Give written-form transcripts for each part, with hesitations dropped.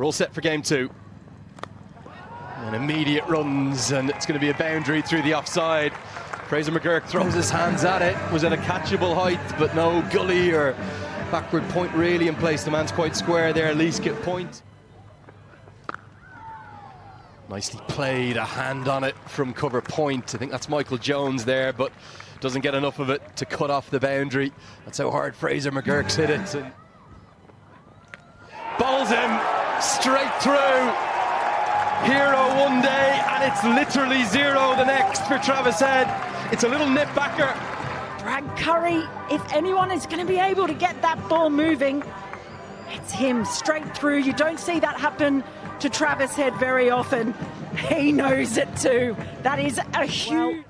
We're all set for game two. And immediate runs, and it's going to be a boundary through the offside. Fraser McGurk throws his hands at it. Was at a catchable height, but no gully or backward point really in place. The man's quite square there. At least get point. Nicely played, a hand on it from cover point. I think that's Michael Jones there, but doesn't get enough of it to cut off the boundary. That's how hard Fraser McGurk's hit it. And bowls him straight through. Hero one day, and it's literally zero the next for Travis Head. It's a little nip backer. Brad Curry, if anyone is going to be able to get that ball moving, it's him straight through. You don't see that happen to Travis Head very often. He knows it too. That is a huge...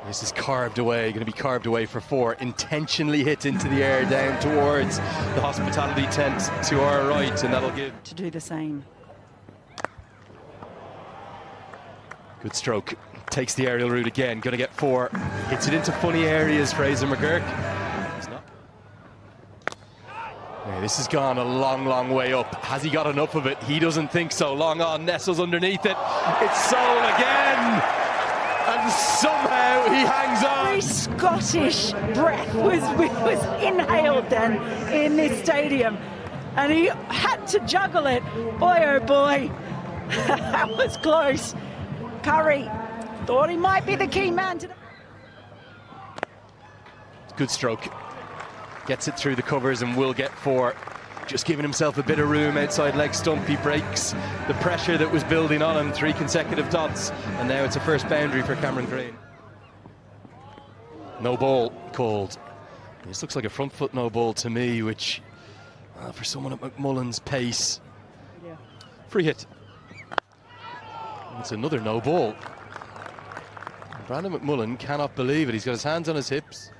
This is carved away, going to be carved away for four. Intentionally hit into the air down towards the hospitality tent to our right, and that'll give... To do the same. Good stroke. Takes the aerial route again. Going to get four. Hits it into funny areas, Fraser McGurk. It's not. Yeah, this has gone a long, long way up. Has he got enough of it? He doesn't think so. Long on, nestles underneath it. It's Soul again. And somehow he hangs on. Very Scottish breath was inhaled then in this stadium. And he had to juggle it. Boy, oh boy. That was close. Curry thought he might be the key man today. Good stroke. Gets it through the covers and will get four. Just giving himself a bit of room outside leg stump. He breaks the pressure that was building on him. 3 consecutive dots. And now it's a first boundary for Cameron Green. No ball called. This looks like a front foot no ball to me, which for someone at McMullen's pace. Yeah. Free hit. It's another no ball. Brandon McMullen cannot believe it. He's got his hands on his hips.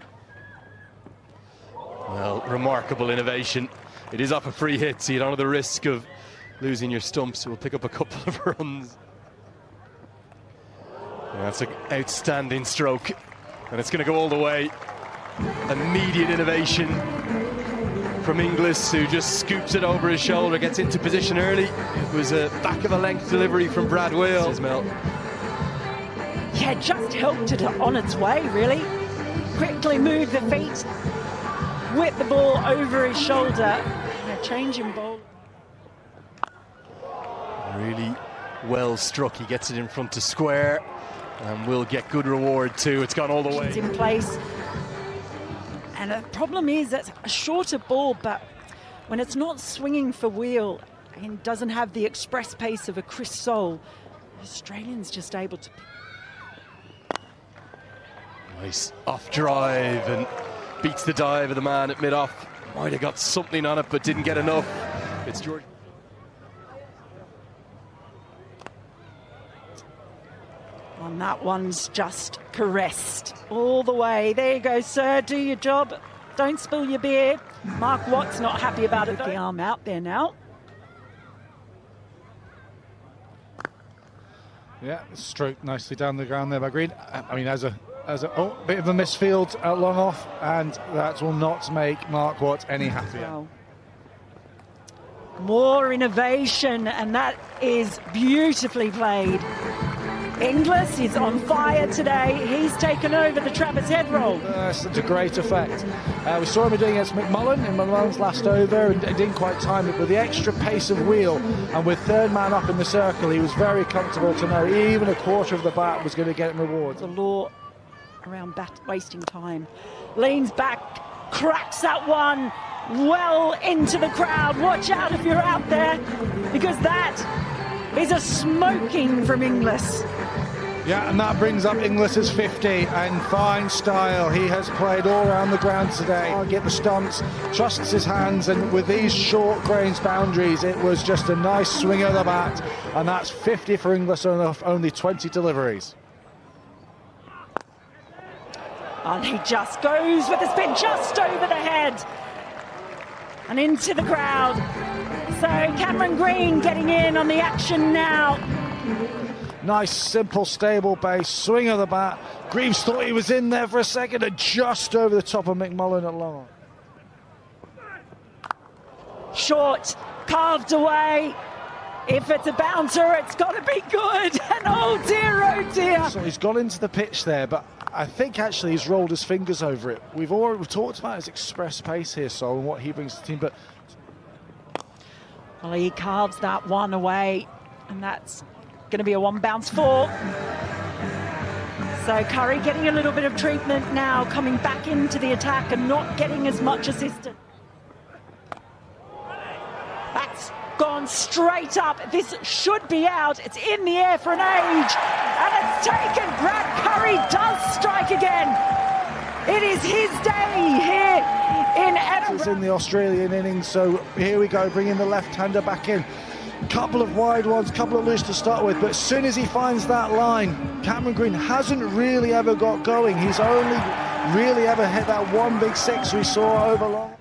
Well, remarkable innovation. It is off a free hit, so you don't have the risk of losing your stumps. We'll pick up a couple of runs. Yeah, that's an outstanding stroke, and it's going to go all the way. Immediate innovation from Inglis, who just scoops it over his shoulder, gets into position early. It was a back of a length delivery from Brad Wales. Yeah, just helped it on its way, really. Quickly moved the feet, whipped the ball over his shoulder. A changing ball. Really well struck. He gets it in front to square and will get good reward too. It's gone all the way. It's in place. And the problem is that's a shorter ball, but when it's not swinging for wheel and doesn't have the express pace of a Chris Soul, Australian's just able to... Nice off drive and beats the dive of the man at mid-off. Might have got something on it, but didn't get enough. It's George. And that one's just caressed all the way. There you go, sir. Do your job. Don't spill your beer. Mark Watt's not happy about it. The arm out there now. Yeah, stroked nicely down the ground there by Green. I mean, as a bit of a misfield at long off, and that will not make Mark Watt any happier. Wow. More innovation, and that is beautifully played. Inglis is on fire today. He's taken over the Travis Head role. Such a great effect. We saw him doing it against McMullen in McMullen's last over, and didn't quite time it, but the extra pace of wheel, and with third man up in the circle, he was very comfortable to know even a quarter of the bat was going to get him rewards. The law around wasting time. Leans back, cracks that one well into the crowd. Watch out if you're out there, because that is a smoking from Inglis. Yeah, and that brings up Inglis's 50, and fine style. He has played all around the ground today. Get the stumps, trusts his hands, and with these short grains boundaries, it was just a nice swing of the bat, and that's 50 for Inglis on only 20 deliveries. And he just goes with the spin just over the head and into the crowd. So Cameron Green getting in on the action now. Nice, simple, stable base, swing of the bat. Greaves thought he was in there for a second, and just over the top of McMullen at long. Short, carved away. If it's a bouncer, it's got to be good. And oh dear. So he's gone into the pitch there, but I think actually he's rolled his fingers over it. We've talked about his express pace here, Sol, and what he brings to the team, but... Well, he carves that one away, and that's going to be a one bounce four. So Curry getting a little bit of treatment now, coming back into the attack and not getting as much assistance. That's gone straight up. This should be out. It's in the air for an age, and it's taken. Brad Curry does strike again. It is his day here in Edinburgh. It's in the Australian innings, so here we go, bringing the left-hander back in. Couple of wide ones, couple of loose to start with, but as soon as he finds that line, Cameron Green hasn't really ever got going. He's only really ever hit that one big six we saw over long.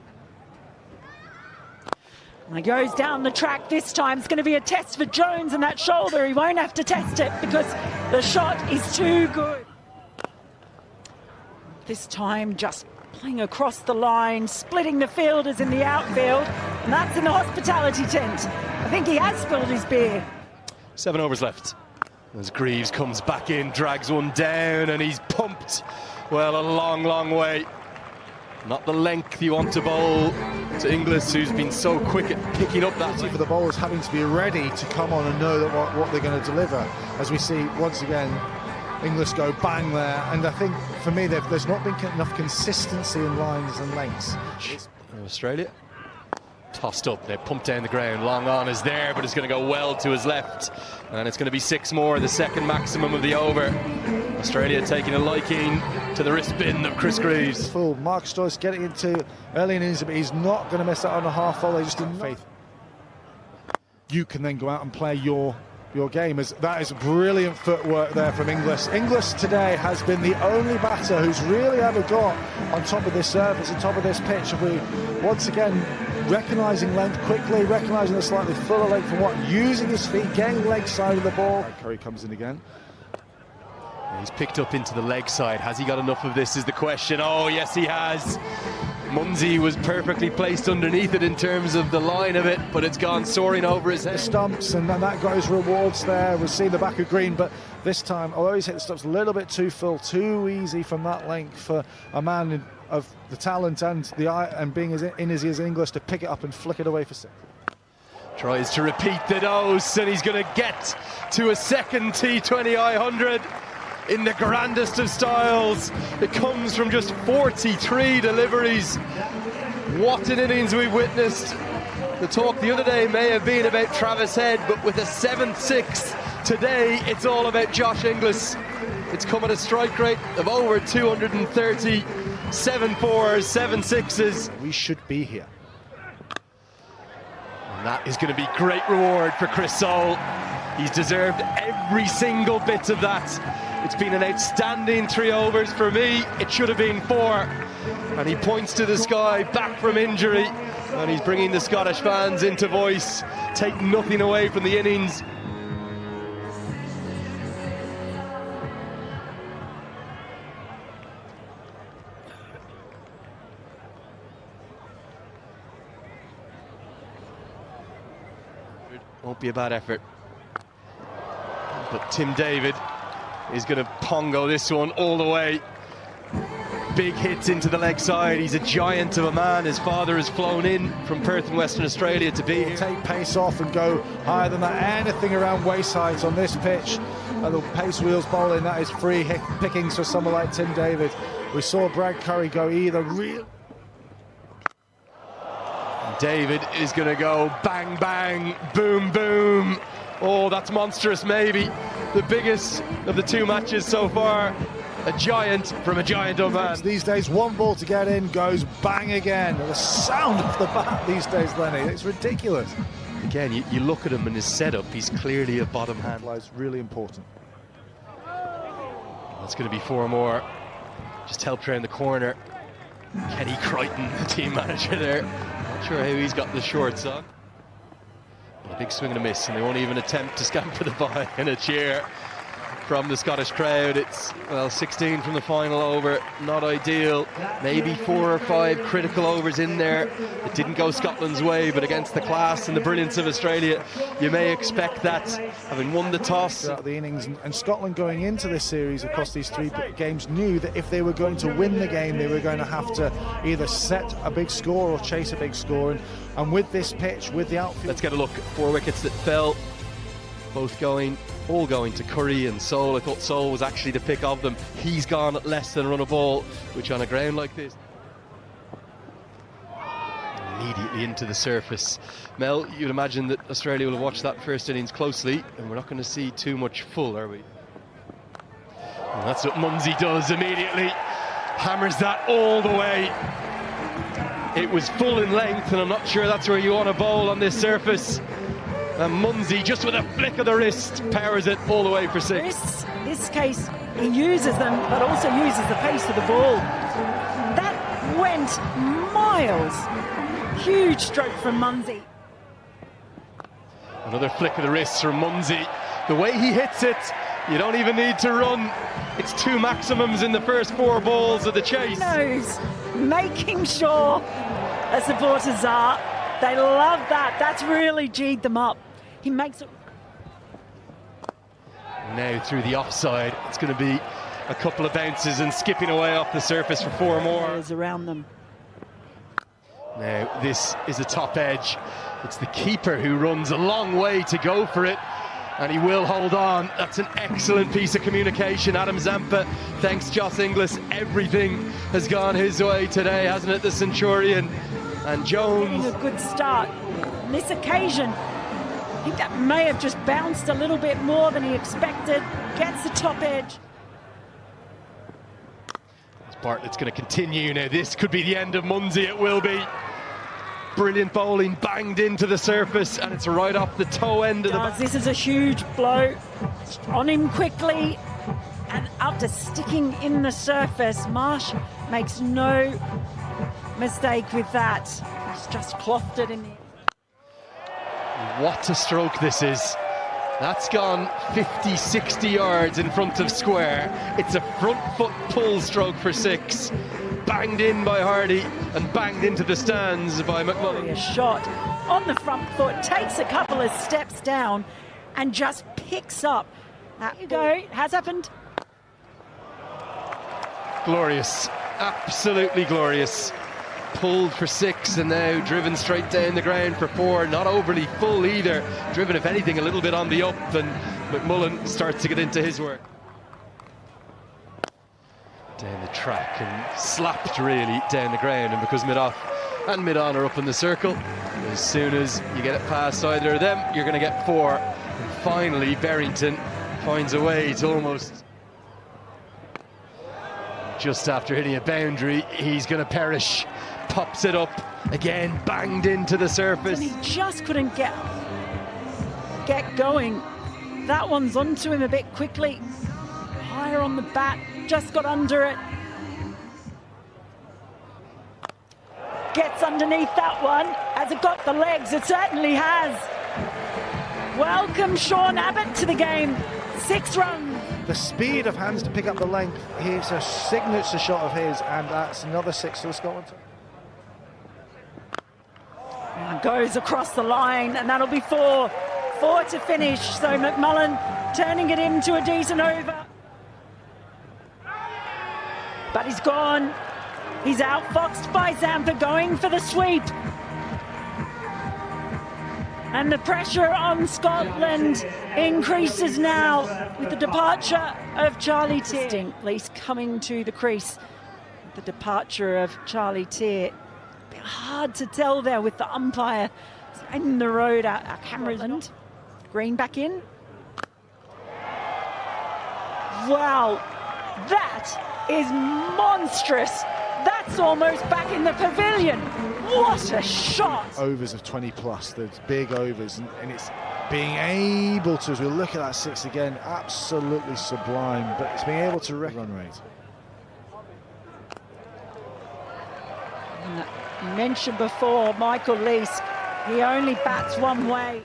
He goes down the track this time. It's going to be a test for Jones and that shoulder. He won't have to test it because the shot is too good. This time just playing across the line, splitting the fielders in the outfield, and that's in the hospitality tent. I think he has spilled his beer. 7 overs left. As Greaves comes back in, drags one down, and he's pumped. Well, a long way. Not the length you want to bowl to Inglis, who's been so quick at picking up that. For the bowlers having to be ready to come on and know that what they're going to deliver. As we see once again, Inglis go bang there, and I think for me there's not been enough consistency in lines and lengths. Australia tossed up, they pumped down the ground, long on is there, but it's going to go well to his left, and it's going to be 6 more, the second maximum of the over. Australia taking a liking to the wrist spin of Chris Greaves. Full Mark Stoice getting into early innings, but he's not going to miss out on a half volley, just in faith. You can then go out and play your game. That is brilliant footwork there from Inglis. Inglis today has been the only batter who's really ever got on top of this surface, on top of this pitch. And we once again recognising length quickly, recognising the slightly fuller length from what, using his feet, getting leg side of the ball. Curry comes in again. He's picked up into the leg side. Has he got enough of this is the question. Oh yes he has. Munsey was perfectly placed underneath it in terms of the line of it, but it's gone soaring over his head. The stumps, and then that got his rewards there. We've seen the back of Green, but this time, although he's hit the stumps a little bit too full, too easy from that length for a man of the talent and the eye and being in his ears in English to pick it up and flick it away for 6. Tries to repeat the dose, and he's going to get to a second T20 I100 in the grandest of styles. It comes from just 43 deliveries. What an innings we've witnessed. The talk the other day may have been about Travis Head, but with a 7th 6 today, it's all about Josh Inglis. It's come at a strike rate of over 230, 7 4s, 7 6s. We should be here. And that is going to be great reward for Chris Soule. He's deserved every single bit of that. It's been an outstanding 3 overs for me. It should have been 4. And he points to the sky, back from injury, and he's bringing the Scottish fans into voice. Take nothing away from the innings. Won't be a bad effort. But Tim David is going to pongo this one all the way. Big hits into the leg side. He's a giant of a man. His father has flown in from Perth in Western Australia to be here. Take pace off and go higher than that. Anything around waist height on this pitch. And the pace wheels bowling, that is free pickings for someone like Tim David. We saw Brad Curry go either real. David is going to go bang, bang, boom, boom. Oh, that's monstrous, maybe the biggest of the 2 matches so far. A giant from a giant of man. These days, one ball to get in goes bang again. The sound of the bat these days, Lenny, it's ridiculous. Again, you look at him and his setup, he's clearly a bottom hand. It's really important. That's going to be 4 more. Just helped around the corner. Kenny Crichton, the team manager there. Not sure how he's got the shorts on. A big swing and a miss, and they won't even attempt to scamper the ball in a cheer. from the Scottish crowd. It's, well, 16 from the final over, not ideal. Maybe 4 or 5 critical overs in there. It didn't go Scotland's way, but against the class and the brilliance of Australia, you may expect that, having won the toss. The innings, and Scotland going into this series across these 3 games knew that if they were going to win the game, they were going to have to either set a big score or chase a big score. And with this pitch, with the outfield... Let's get a look. 4 wickets that fell, all going to Curry and Soul. I thought Soul was actually the pick of them. He's gone at less than a run a ball, which on a ground like this... Immediately into the surface. Mel, you'd imagine that Australia will have watched that first innings closely, and we're not going to see too much full, are we? And that's what Munsey does immediately. Hammers that all the way. It was full in length, and I'm not sure that's where you want to bowl on this surface. And Munsey, just with a flick of the wrist, powers it all the way for 6. This case, he uses them, but also uses the pace of the ball. That went miles. Huge stroke from Munsey. Another flick of the wrist from Munsey. The way he hits it, you don't even need to run. It's 2 maximums in the first 4 balls of the chase. He knows, making sure the supporters are. They love that. That's really G'd them up. He makes it. Now through the offside, it's going to be a couple of bounces and skipping away off the surface for 4 more. Around them. Now this is a top edge. It's the keeper who runs a long way to go for it, and he will hold on. That's an excellent piece of communication. Adam Zampa, thanks Joss Inglis, everything has gone his way today, hasn't it, the Centurion? And Jones... Getting a good start. On this occasion, I think that may have just bounced a little bit more than he expected. Gets the top edge. Bartlett's going to continue now. This could be the end of Munsey, it will be. Brilliant bowling, banged into the surface, and it's right off the toe end of the... This is a huge blow. On him quickly, and after sticking in the surface, Marsh makes no mistake with that. He's just clothed it in the... What a stroke this is. That's gone 50, 60 yards in front of square. It's a front foot pull stroke for 6. Banged in by Hardy and banged into the stands by McMullen. A shot on the front foot, takes a couple of steps down and just picks up. There you go, it has happened. Glorious, absolutely glorious. Pulled for 6 and now driven straight down the ground for 4. Not overly full either. Driven, if anything, a little bit on the up, and McMullen starts to get into his work. Down the track and slapped really down the ground, and because mid-off and mid-on are up in the circle, as soon as you get it past either of them, you're going to get 4. And finally, Berrington finds a way to almost... Just after hitting a boundary, he's going to perish. Pops it up again, banged into the surface. And he just couldn't get going. That one's onto him a bit quickly. Higher on the bat, just got under it. Gets underneath that one. Has it got the legs? It certainly has. Welcome Sean Abbott to the game. 6 runs. The speed of hands to pick up the length, here's a signature shot of his, and that's another 6 for Scotland. And goes across the line, and that'll be 4. 4 to finish, so McMullen turning it into a decent over. But he's gone. He's outfoxed by Zampa, going for the sweep. And the pressure on Scotland increases now with the departure of Charlie Tear. Distinctly coming to the crease. The departure of Charlie Tear. A bit hard to tell there with the umpire in the road. Our cameras. Green back in. Wow, that is monstrous. That's almost back in the pavilion. What a shot! Overs of 20 plus, those big overs, and it's being able to, as we look at that 6 again, absolutely sublime, but it's being able to run rate. And mentioned before, Michael Leask, he only bats one way.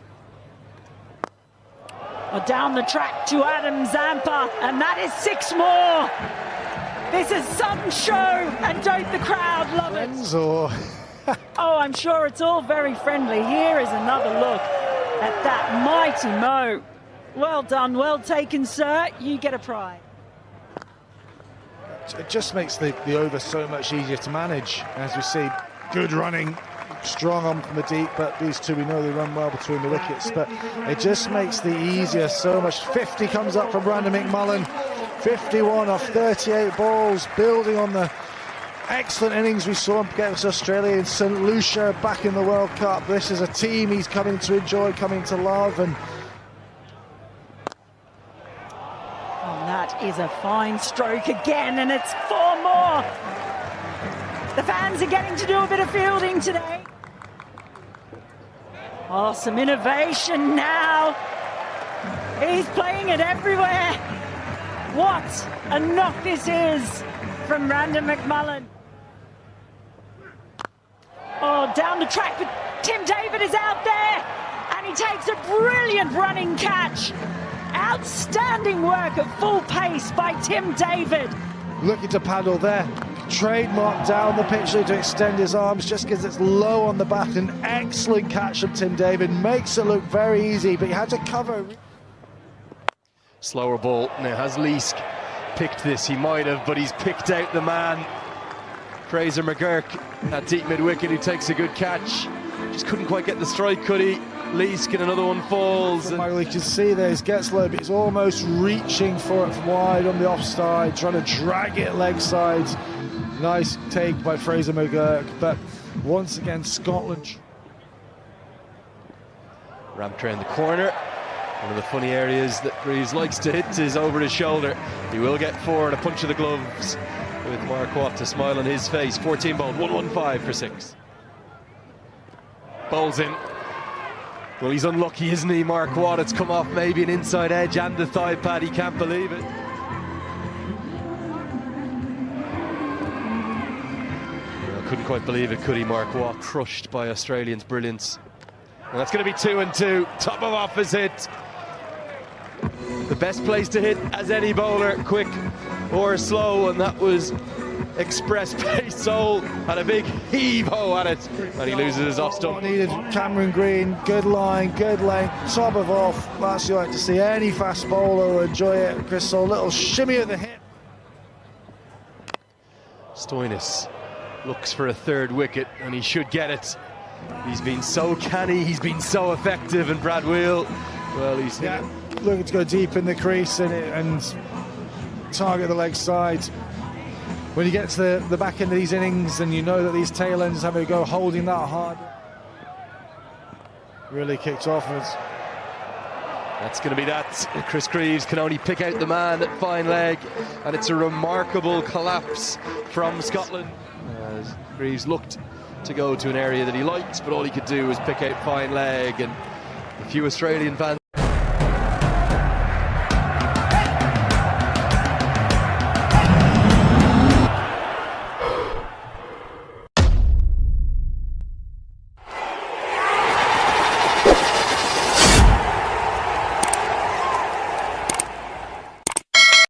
Or down the track to Adam Zampa, and that is 6 more. This is some show, and don't the crowd love it? Or Oh, I'm sure it's all very friendly. Here is another look at that mighty Mo. Well done, well taken, sir. You get a prize. it just makes the over so much easier to manage. As we see, good running, strong on from the deep, but these two, we know they run well between the wickets, but it just makes the easier so much. 50 comes up from Brandon McMullen, 51 off 38 balls, building on the excellent innings we saw him get to Australia in St. Lucia back in the World Cup. This is a team he's coming to enjoy, coming to love, and that is a fine stroke again, and it's 4 more. The fans are getting to do a bit of fielding today. Oh, some innovation now. He's playing it everywhere. What a knock this is from Brandon McMullen. Oh, down the track, but Tim David is out there, and he takes a brilliant running catch. Outstanding work at full pace by Tim David. looking to paddle there. Trademark down the pitch to extend his arms just because it's low on the bat. An excellent catch from Tim David. Makes it look very easy, but he had to cover. Slower ball. Now, has Leask picked this? He might have, but he's picked out the man. Fraser McGurk at deep mid-wicket, who takes a good catch. Just couldn't quite get the strike, could he? Leask, and another one falls. Michael, you can see there, he gets low, but he's almost reaching for it from wide on the offside, trying to drag it leg sides. Nice take by Fraser McGurk, but once again, Scotland. Ramped around the corner. One of the funny areas that Reeves likes to hit is over his shoulder. He will get forward, a punch of the gloves with Mark Watt to smile on his face. 14 bowled, 115 for 6. Bowls in. Well, he's unlucky, isn't he, Mark Watt? It's come off maybe an inside edge and the thigh pad. He can't believe it. Well, couldn't quite believe it, could he, Mark Watt? Crushed by Australians' brilliance. And that's going to be 2 and 2. Top of off is hit. The best place to hit as any bowler, quick or slow, and that was express pace. Soul had a big heave-ho at it, and he loses his off stump. Needed Cameron Green, good line, good length, top of off. That's you like to see. Any fast bowler will enjoy it. Chris Soul, little shimmy at the hip. Stoinis looks for a third wicket, and he should get it. He's been so canny, he's been so effective, and Brad Wheel, well, he's looking to go deep in the crease and target the leg side. When you get to the back end of these innings and you know that these tail ends have a go holding that hard, really kicked off. That's going to be that. Chris Greaves can only pick out the man at fine leg, and it's a remarkable collapse from Scotland. As Greaves looked to go to an area that he liked, but all he could do was pick out fine leg, and a few Australian fans